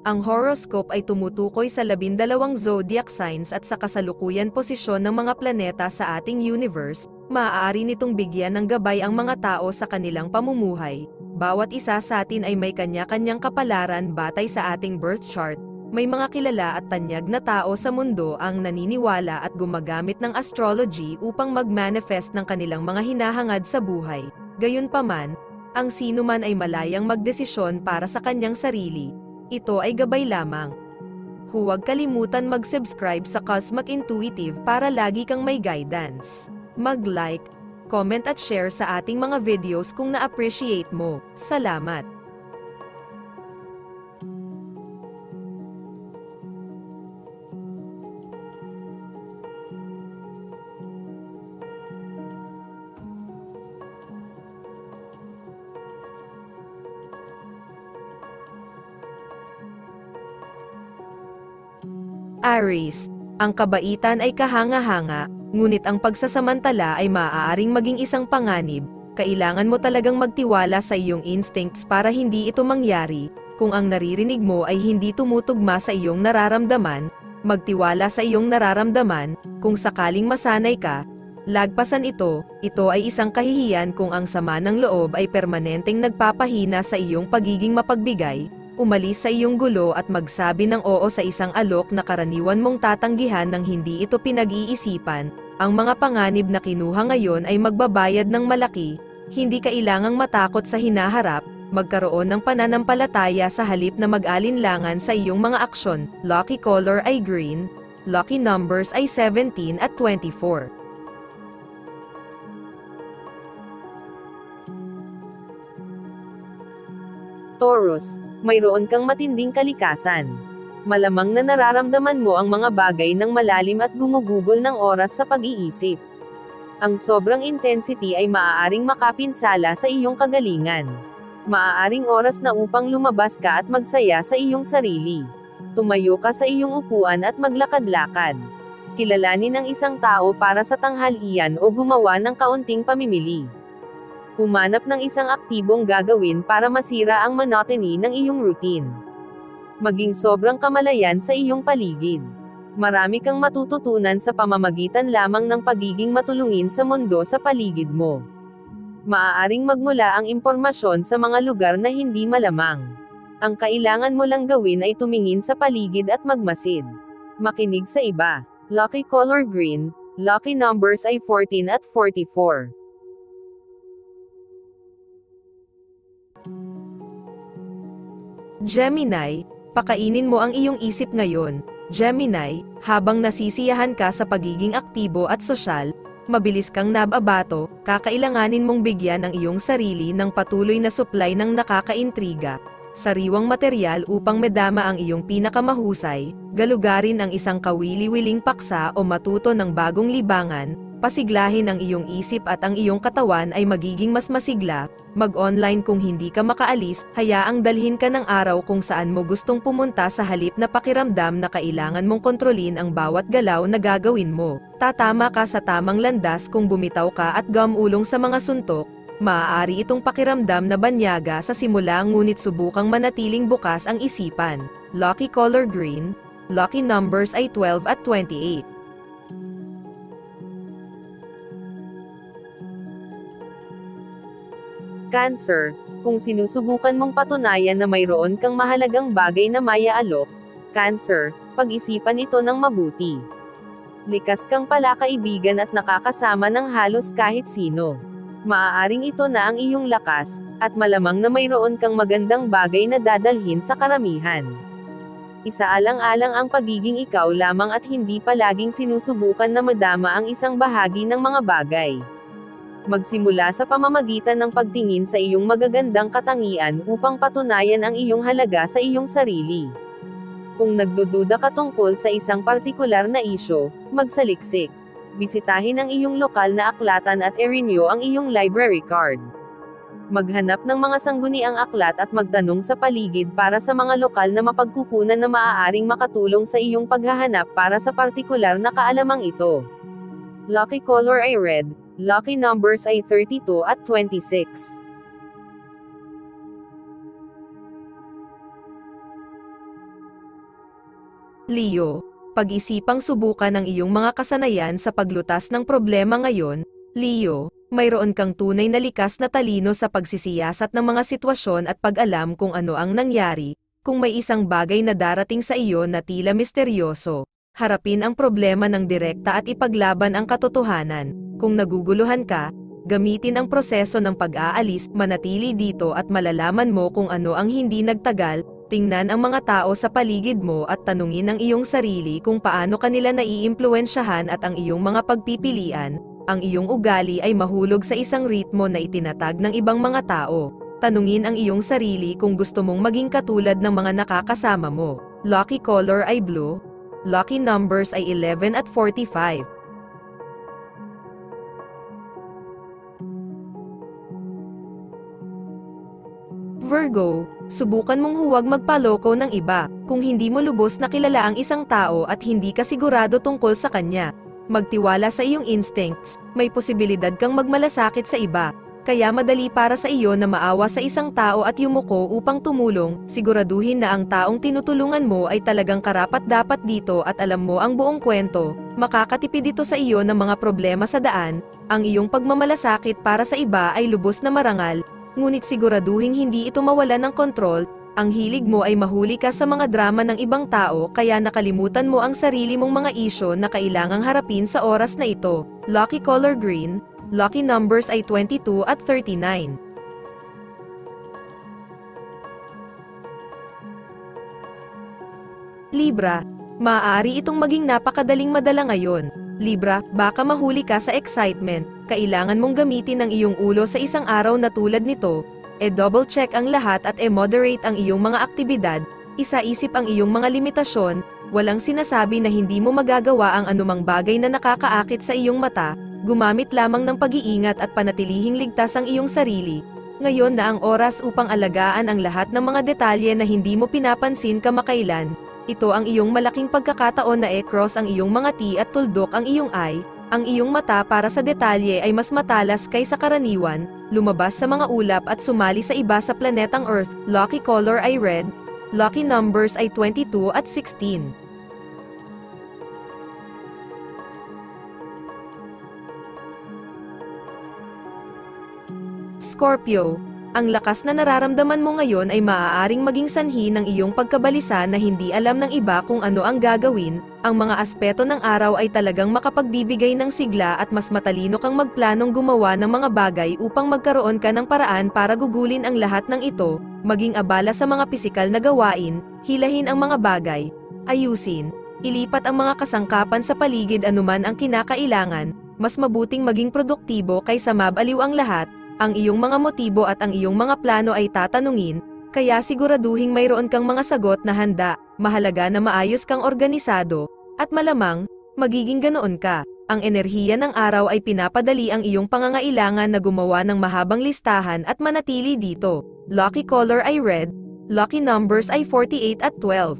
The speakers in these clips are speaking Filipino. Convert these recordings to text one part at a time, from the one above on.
Ang horoscope ay tumutukoy sa 12 zodiac signs at sa kasalukuyan posisyon ng mga planeta sa ating universe. Maaari nitong bigyan ng gabay ang mga tao sa kanilang pamumuhay. Bawat isa sa atin ay may kanya-kanyang kapalaran batay sa ating birth chart. May mga kilala at tanyag na tao sa mundo ang naniniwala at gumagamit ng astrology upang mag-manifest ng kanilang mga hinahangad sa buhay. Gayunpaman, ang sino man ay malayang magdesisyon para sa kanyang sarili. Ito ay gabay lamang. Huwag kalimutan mag-subscribe sa Cosmic Intuitive para lagi kang may guidance. Mag-like, comment at share sa ating mga videos kung na-appreciate mo. Salamat! Aries, ang kabaitan ay kahanga-hanga, ngunit ang pagsasamantala ay maaaring maging isang panganib. Kailangan mo talagang magtiwala sa iyong instincts para hindi ito mangyari. Kung ang naririnig mo ay hindi tumutugma sa iyong nararamdaman, magtiwala sa iyong nararamdaman. Kung sakaling masanay ka, lagpasan ito. Ito ay isang kahihiyan kung ang sama ng loob ay permanenteng nagpapahina sa iyong pagiging mapagbigay. Umalis sa iyong gulo at magsabi ng oo sa isang alok na karaniwan mong tatanggihan nang hindi ito pinag-iisipan. Ang mga panganib na kinuha ngayon ay magbabayad ng malaki. Hindi kailangang matakot sa hinaharap, magkaroon ng pananampalataya sa halip na mag-alinlangan sa iyong mga aksyon. Lucky color ay green. Lucky numbers ay 17 at 24. Taurus, mayroon kang matinding kalikasan. Malamang na nararamdaman mo ang mga bagay ng malalim at gumugugol ng oras sa pag-iisip. Ang sobrang intensity ay maaaring makapinsala sa iyong kagalingan. Maaaring oras na upang lumabas ka at magsaya sa iyong sarili. Tumayo ka sa iyong upuan at maglakad-lakad. Kilalanin ang isang tao para sa tanghalian o gumawa ng kaunting pamimili. Humanap ng isang aktibong gagawin para masira ang monotony ng iyong routine. Maging sobrang kamalayan sa iyong paligid. Marami kang matututunan sa pamamagitan lamang ng pagiging matulungin sa mundo sa paligid mo. Maaaring magmula ang impormasyon sa mga lugar na hindi malamang. Ang kailangan mo lang gawin ay tumingin sa paligid at magmasid. Makinig sa iba. Lucky color green. Lucky numbers ay 14 at 44. Gemini, pakainin mo ang iyong isip ngayon. Gemini, habang nasisiyahan ka sa pagiging aktibo at sosyal, mabilis kang nababato, kakailanganin mong bigyan ang iyong sarili ng patuloy na supply ng nakakaintriga, sariwang material upang medama ang iyong pinakamahusay, galugarin ang isang kawili-wiling paksa o matuto ng bagong libangan, pasiglahin ang iyong isip at ang iyong katawan ay magiging mas masigla. Mag-online kung hindi ka makaalis, hayaang dalhin ka ng araw kung saan mo gustong pumunta sa halip na pakiramdam na kailangan mong kontrolin ang bawat galaw na gagawin mo. Tatama ka sa tamang landas kung bumitaw ka at gumulong sa mga suntok. Maaari itong pakiramdam na banyaga sa simula ngunit subukang manatiling bukas ang isipan. Lucky color green. Lucky numbers ay 12 at 28. Cancer, kung sinusubukan mong patunayan na mayroon kang mahalagang bagay na maiaalok, Cancer, pag-isipan ito ng mabuti. Likas kang palakaibigan at nakakasama ng halos kahit sino. Maaaring ito na ang iyong lakas, at malamang na mayroon kang magandang bagay na dadalhin sa karamihan. Isaalang-alang ang pagiging ikaw lamang at hindi palaging sinusubukan na madama ang isang bahagi ng mga bagay. Magsimula sa pamamagitan ng pagtingin sa iyong magagandang katangian upang patunayan ang iyong halaga sa iyong sarili. Kung nagdududa ka tungkol sa isang partikular na isyo, magsaliksik. Bisitahin ang iyong lokal na aklatan at i-renew ang iyong library card. Maghanap ng mga sangguniang aklat at magtanong sa paligid para sa mga lokal na mapagkukunan na maaaring makatulong sa iyong paghahanap para sa partikular na kaalamang ito. Lucky color ay red. Lucky numbers ay 32 at 26. Leo, pag-isipang subukan ang iyong mga kasanayan sa paglutas ng problema ngayon. Leo, mayroon kang tunay na likas na talino sa pagsisiyasat ng mga sitwasyon at pag-alam kung ano ang nangyari. Kung may isang bagay na darating sa iyo na tila misteryoso, harapin ang problema ng direkta at ipaglaban ang katotohanan. Kung naguguluhan ka, gamitin ang proseso ng pag-aalis, manatili dito at malalaman mo kung ano ang hindi nagtagal. Tingnan ang mga tao sa paligid mo at tanungin ang iyong sarili kung paano kanila naiimpluwensyahan at ang iyong mga pagpipilian. Ang iyong ugali ay mahulog sa isang ritmo na itinatag ng ibang mga tao. Tanungin ang iyong sarili kung gusto mong maging katulad ng mga nakakasama mo. Lucky color ay blue. Lucky numbers ay 11 at 45. Virgo, subukan mong huwag magpaloko ng iba. Kung hindi mo lubos na kilala ang isang tao at hindi ka sigurado tungkol sa kanya, magtiwala sa iyong instincts, may posibilidad kang magmalasakit sa iba. Kaya madali para sa iyo na maawa sa isang tao at yumuko upang tumulong. Siguraduhin na ang taong tinutulungan mo ay talagang karapat-dapat dito at alam mo ang buong kwento. Makakatipid ito sa iyo ng mga problema sa daan. Ang iyong pagmamalasakit para sa iba ay lubos na marangal, ngunit siguraduhin hindi ito mawala ng kontrol. Ang hilig mo ay mahuli ka sa mga drama ng ibang tao kaya nakalimutan mo ang sarili mong mga isyo na kailangang harapin sa oras na ito. Lucky color green. Lucky numbers ay 22 at 39. Libra, maaari itong maging napakadaling madala ngayon. Libra, baka mahuli ka sa excitement. Kailangan mong gamitin ang iyong ulo sa isang araw na tulad nito. Double check ang lahat at moderate ang iyong mga aktibidad. Isa-isip ang iyong mga limitasyon. Walang sinasabi na hindi mo magagawa ang anumang bagay na nakakaakit sa iyong mata. Gumamit lamang ng pag-iingat at panatilihing ligtas ang iyong sarili. Ngayon na ang oras upang alagaan ang lahat ng mga detalye na hindi mo pinapansin kamakailan. Ito ang iyong malaking pagkakataon na i-cross ang iyong mga T at tuldok ang iyong I. Ang iyong mata para sa detalye ay mas matalas kaysa karaniwan. Lumabas sa mga ulap at sumali sa iba sa planetang Earth. Lucky color ay red. Lucky numbers ay 22 at 16. Scorpio, ang lakas na nararamdaman mo ngayon ay maaaring maging sanhi ng iyong pagkabalisa na hindi alam ng iba kung ano ang gagawin. Ang mga aspeto ng araw ay talagang makapagbibigay ng sigla at mas matalino kang magplanong gumawa ng mga bagay upang magkaroon ka ng paraan para gugulin ang lahat ng ito, maging abala sa mga pisikal na gawain, hilahin ang mga bagay, ayusin, ilipat ang mga kasangkapan sa paligid anuman ang kinakailangan, mas mabuting maging produktibo kaysa mabaliw ang lahat. Ang iyong mga motibo at ang iyong mga plano ay tatanungin, kaya siguraduhing mayroon kang mga sagot na handa. Mahalaga na maayos kang organisado, at malamang, magiging ganoon ka. Ang enerhiya ng araw ay pinapadali ang iyong pangangailangan na gumawa ng mahabang listahan at manatili dito. Lucky color ay red. Lucky numbers ay 48 at 12.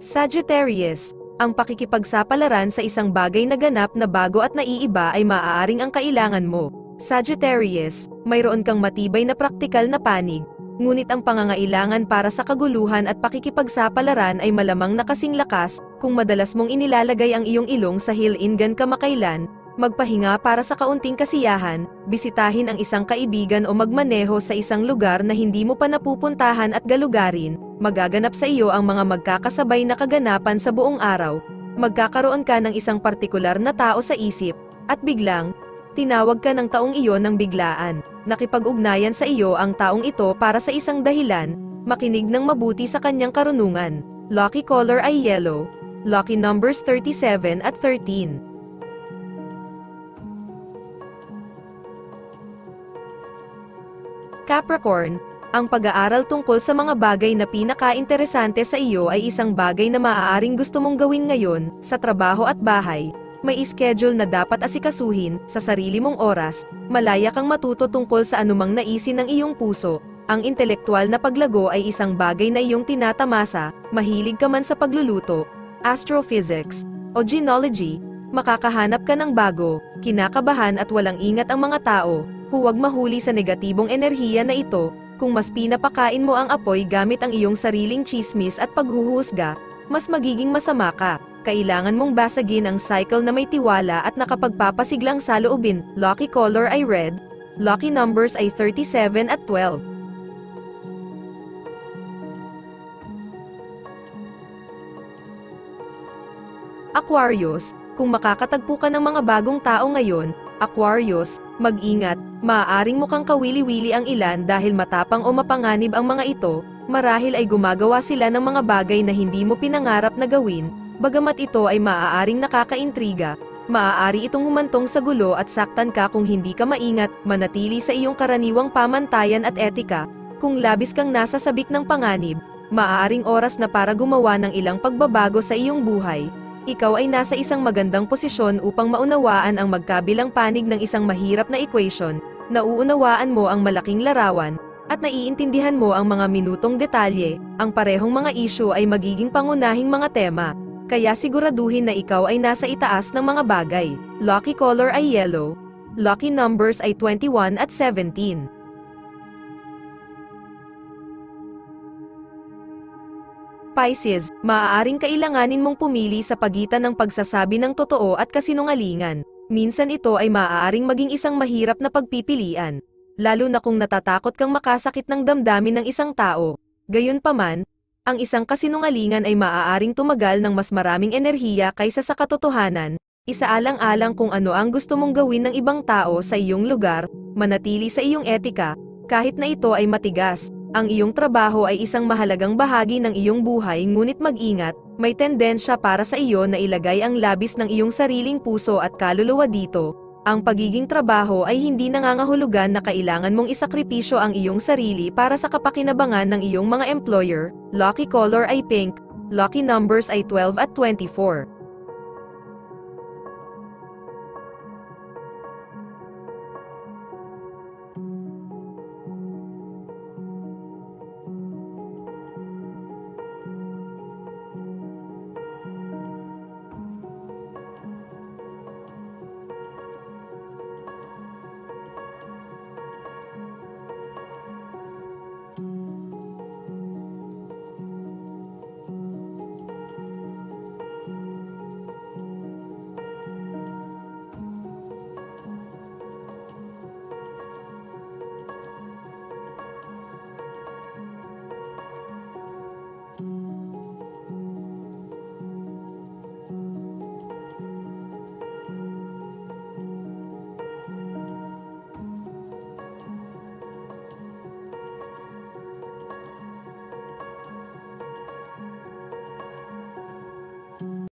Sagittarius, ang pakikipagsapalaran sa isang bagay na ganap na bago at naiiba ay maaaring ang kailangan mo. Sagittarius, mayroon kang matibay na praktikal na panig, ngunit ang pangangailangan para sa kaguluhan at pakikipagsapalaran ay malamang na kasing lakas. Kung madalas mong inilalagay ang iyong ilong sa hilingan kamakailan, magpahinga para sa kaunting kasiyahan, bisitahin ang isang kaibigan o magmaneho sa isang lugar na hindi mo pa napupuntahan at galugarin. Magaganap sa iyo ang mga magkakasabay na kaganapan sa buong araw. Magkakaroon ka ng isang partikular na tao sa isip, at biglang, tinawag ka ng taong iyon ng biglaan. Nakipag-ugnayan sa iyo ang taong ito para sa isang dahilan, makinig ng mabuti sa kanyang karunungan. Lucky color ay yellow. Lucky numbers 37 at 13. Capricorn, ang pag-aaral tungkol sa mga bagay na pinaka-interesante sa iyo ay isang bagay na maaaring gusto mong gawin ngayon, sa trabaho at bahay. May schedule na dapat asikasuhin, sa sarili mong oras, malaya kang matuto tungkol sa anumang naisin ng iyong puso. Ang intelektual na paglago ay isang bagay na iyong tinatamasa, mahilig ka man sa pagluluto, astrophysics, o genealogy, makakahanap ka ng bago, kinakabahan at walang ingat ang mga tao. Huwag mahuli sa negatibong enerhiya na ito. Kung mas pinapakain mo ang apoy gamit ang iyong sariling tsismis at paghuhusga, mas magiging masama ka. Kailangan mong basagin ang cycle na may tiwala at nakapagpapasiglang saloobin. Lucky color ay red. Lucky numbers ay 37 at 12. Aquarius, kung makakatagpo ka ng mga bagong tao ngayon, Aquarius, mag-ingat, maaaring mukhang kawili-wili ang ilan dahil matapang o mapanganib ang mga ito, marahil ay gumagawa sila ng mga bagay na hindi mo pinangarap na gawin, bagamat ito ay maaaring nakakaintriga, maaari itong humantong sa gulo at saktan ka kung hindi ka maingat, manatili sa iyong karaniwang pamantayan at etika, kung labis kang nasa sabik ng panganib, maaaring oras na para gumawa ng ilang pagbabago sa iyong buhay. Ikaw ay nasa isang magandang posisyon upang maunawaan ang magkabilang panig ng isang mahirap na equation, nauunawaan mo ang malaking larawan, at naiintindihan mo ang mga minutong detalye, ang parehong mga isyu ay magiging pangunahing mga tema, kaya siguraduhin na ikaw ay nasa itaas ng mga bagay. Lucky color ay yellow. Lucky numbers ay 21 at 17. Pisces, maaaring kailanganin mong pumili sa pagitan ng pagsasabi ng totoo at kasinungalingan. Minsan ito ay maaaring maging isang mahirap na pagpipilian, lalo na kung natatakot kang makasakit ng damdamin ng isang tao. Gayunpaman, ang isang kasinungalingan ay maaaring tumagal ng mas maraming enerhiya kaysa sa katotohanan. Isaalang-alang kung ano ang gusto mong gawin ng ibang tao sa iyong lugar, manatili sa iyong etika, kahit na ito ay matigas. Ang iyong trabaho ay isang mahalagang bahagi ng iyong buhay ngunit mag-ingat, may tendensya para sa iyo na ilagay ang labis ng iyong sariling puso at kaluluwa dito. Ang pagiging trabaho ay hindi nangangahulugan na kailangan mong isakripisyo ang iyong sarili para sa kapakinabangan ng iyong mga employer. Lucky color ay pink. Lucky numbers ay 12 at 24.